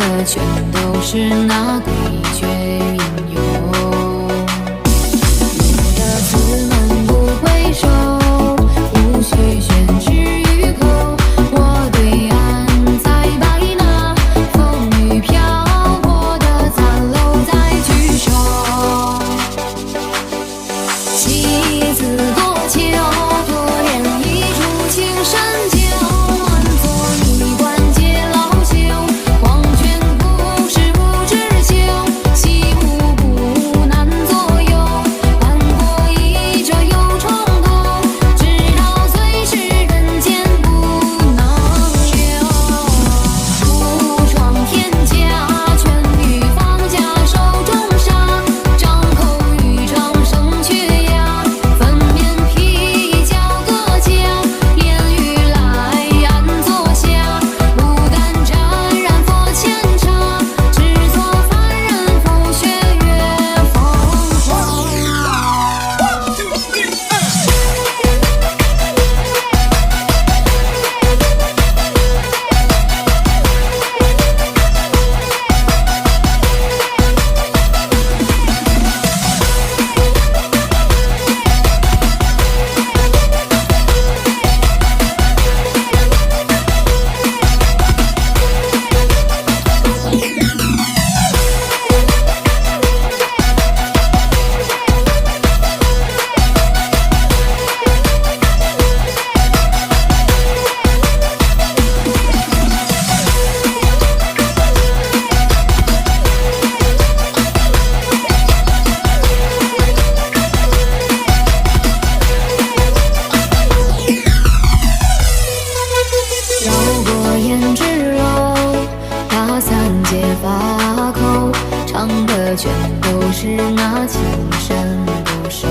的全都是那诡谲云涌。我的此门不回首，无需宣之于口。我对岸再摆那风雨飘过的残楼再聚首。棋子过桥，可怜一处青山旧。满座衣冠皆老朽，黄泉不是无知秋。西湖不难左右，翻过一折又重头。直到最是人间不能留。独闯天下，权于方家手中杀。张口欲唱声却哑，粉面皮角各家。烟雨来暗坐下，不敢沾染佛前茶。只做凡人风雪月风华。绕过胭脂楼，打三界法口，唱的全都是那情深不寿。